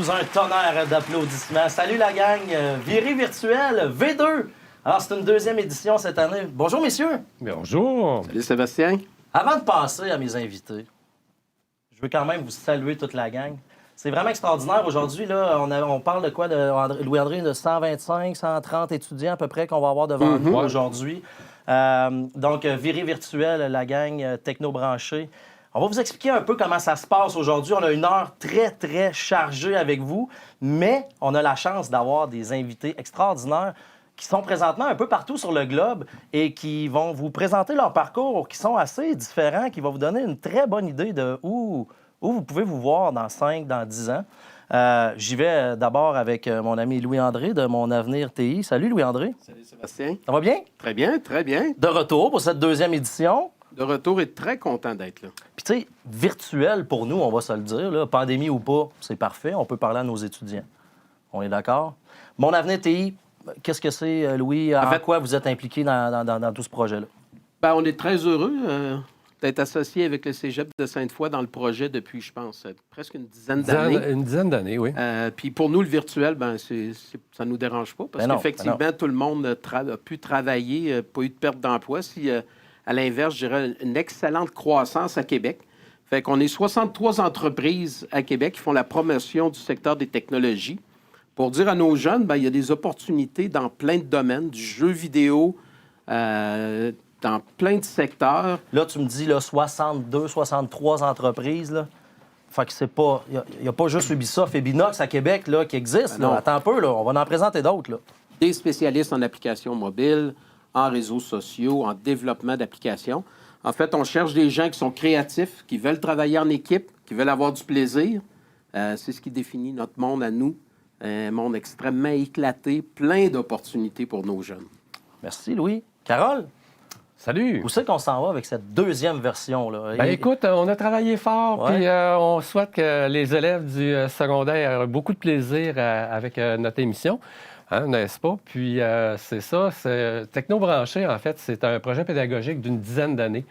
sous un tonnerre d'applaudissements. Salut la gang, Virée virtuelle V2. Alors, c'est une deuxième édition cette année. Bonjour, messieurs. Bonjour. Salut Sébastien. Avant de passer à mes invités, je veux quand même vous saluer toute la gang. C'est vraiment extraordinaire. Aujourd'hui, là, on parle de quoi, Louis-André, de 125, 130 étudiants à peu près qu'on va avoir devant nous aujourd'hui. Donc, Virée virtuelle, la gang techno-branchée. On va vous expliquer un peu comment ça se passe aujourd'hui. On a une heure très, très chargée avec vous, mais on a la chance d'avoir des invités extraordinaires qui sont présentement un peu partout sur le globe et qui vont vous présenter leur parcours qui sont assez différents, qui vont vous donner une très bonne idée de où vous pouvez vous voir dans 5, dans 10 ans. J'y vais d'abord avec mon ami Louis-André de Mon Avenir TI. Salut Louis-André. Salut Sébastien. Ça va bien? Très bien, très bien. De retour pour cette deuxième édition. De retour et très content d'être là. Puis tu sais, virtuel pour nous, on va se le dire, là, pandémie ou pas, c'est parfait. On peut parler à nos étudiants. On est d'accord? Mon Avenir TI, qu'est-ce que c'est, Louis? En fait, quoi vous êtes impliqué dans tout ce projet-là? Ben, on est très heureux d'être associé avec le Cégep de Sainte-Foy dans le projet depuis, je pense, presque une dizaine d'années. Une dizaine d'années, oui. Puis pour nous, le virtuel, ça ne nous dérange pas parce qu'effectivement, tout le monde a pu travailler, pas eu de perte d'emploi. Si, à l'inverse, je dirais une excellente croissance à Québec. Fait qu'on est 63 entreprises à Québec qui font la promotion du secteur des technologies. Pour dire à nos jeunes, il y a des opportunités dans plein de domaines, du jeu vidéo, dans plein de secteurs. Là, tu me dis là, 62, 63 entreprises. Là. Fait que c'est pas. Il n'y a pas juste Ubisoft et Binox à Québec là, qui existent. Là. Attends un peu, là, on va en présenter d'autres. Là. Des spécialistes en applications mobiles, en réseaux sociaux, en développement d'applications. En fait, on cherche des gens qui sont créatifs, qui veulent travailler en équipe, qui veulent avoir du plaisir. C'est ce qui définit notre monde à nous. Un monde extrêmement éclaté, plein d'opportunités pour nos jeunes. Merci, Louis. Carole? Salut! Où c'est qu'on s'en va avec cette deuxième version-là? Ben, écoute, on a travaillé fort, puis on souhaite que les élèves du secondaire aient beaucoup de plaisir avec notre émission, hein, n'est-ce pas? Puis c'est ça, Techno-branché, en fait, c'est un projet pédagogique d'une dizaine d'années.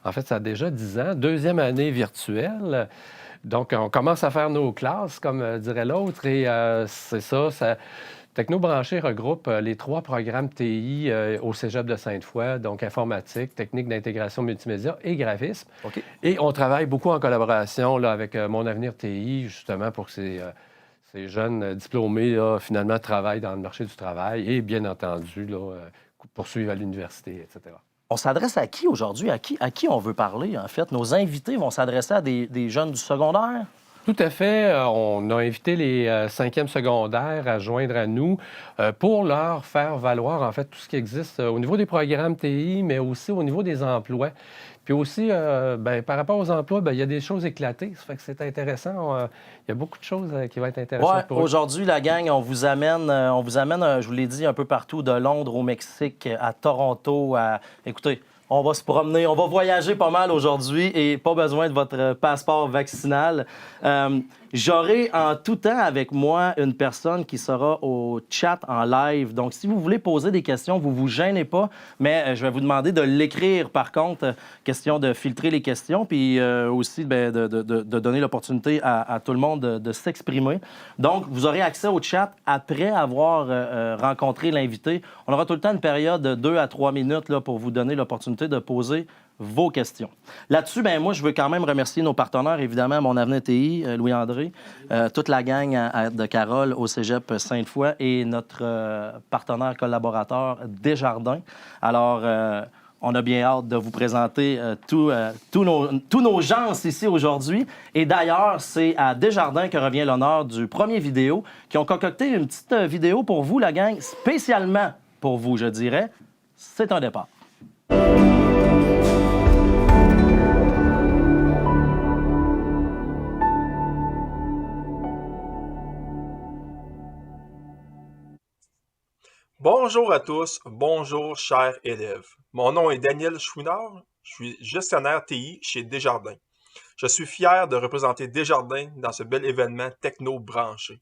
En fait, ça a déjà 10 ans, deuxième année virtuelle. Donc, on commence à faire nos classes, comme dirait l'autre, et c'est ça. Techno-branché regroupe les 3 programmes TI au Cégep de Sainte-Foy, donc informatique, technique d'intégration multimédia et graphisme. Okay. Et on travaille beaucoup en collaboration là, avec Mon Avenir TI, justement, pour que ces jeunes diplômés, là, finalement, travaillent dans le marché du travail et, bien entendu, là, poursuivent à l'université, etc. On s'adresse à qui aujourd'hui? À qui on veut parler, en fait? Nos invités vont s'adresser à des jeunes du secondaire? Tout à fait. On a invité les 5e secondaires à joindre à nous pour leur faire valoir, en fait, tout ce qui existe au niveau des programmes TI, mais aussi au niveau des emplois. Puis aussi, par rapport aux emplois, il y a des choses éclatées. Ça fait que c'est intéressant. Il y a beaucoup de choses qui vont être intéressantes pour eux. Aujourd'hui, la gang, on vous amène, je vous l'ai dit, un peu partout, de Londres au Mexique, à Toronto. Écoutez, on va se promener, on va voyager pas mal aujourd'hui et pas besoin de votre passeport vaccinal. J'aurai en tout temps avec moi une personne qui sera au chat en live. Donc, si vous voulez poser des questions, vous ne vous gênez pas, mais je vais vous demander de l'écrire par contre. Question de filtrer les questions, puis aussi de donner l'opportunité à tout le monde de s'exprimer. Donc, vous aurez accès au chat après avoir rencontré l'invité. On aura tout le temps une période de 2 à 3 minutes là, pour vous donner l'opportunité de poser vos questions. Là-dessus, moi, je veux quand même remercier nos partenaires, évidemment, Mon Avenir TI, Louis-André, toute la gang de Carole au Cégep Sainte-Foy et notre partenaire collaborateur Desjardins. Alors, on a bien hâte de vous présenter tous nos gens ici aujourd'hui. Et d'ailleurs, c'est à Desjardins que revient l'honneur du premier vidéo, qui ont concocté une petite vidéo pour vous, la gang, spécialement pour vous, je dirais. C'est un départ. Bonjour à tous, bonjour chers élèves. Mon nom est Daniel Chouinard, je suis gestionnaire TI chez Desjardins. Je suis fier de représenter Desjardins dans ce bel événement techno-branché.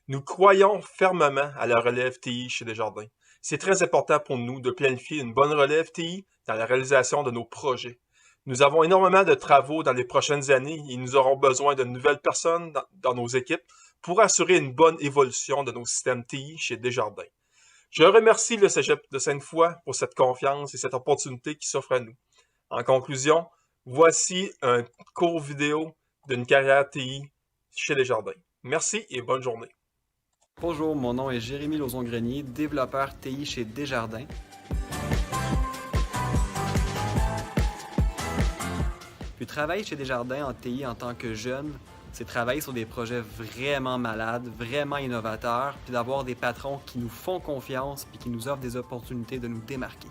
Nous croyons fermement à la relève TI chez Desjardins. C'est très important pour nous de planifier une bonne relève TI dans la réalisation de nos projets. Nous avons énormément de travaux dans les prochaines années et nous aurons besoin de nouvelles personnes dans nos équipes pour assurer une bonne évolution de nos systèmes TI chez Desjardins. Je remercie le Cégep de Sainte-Foy pour cette confiance et cette opportunité qui s'offre à nous. En conclusion, voici un court vidéo d'une carrière TI chez Desjardins. Merci et bonne journée. Bonjour, mon nom est Jérémy Lauzon-Grenier, développeur TI chez Desjardins. Puis travailler chez Desjardins en TI en tant que jeune, c'est travailler sur des projets vraiment malades, vraiment innovateurs, puis d'avoir des patrons qui nous font confiance puis qui nous offrent des opportunités de nous démarquer.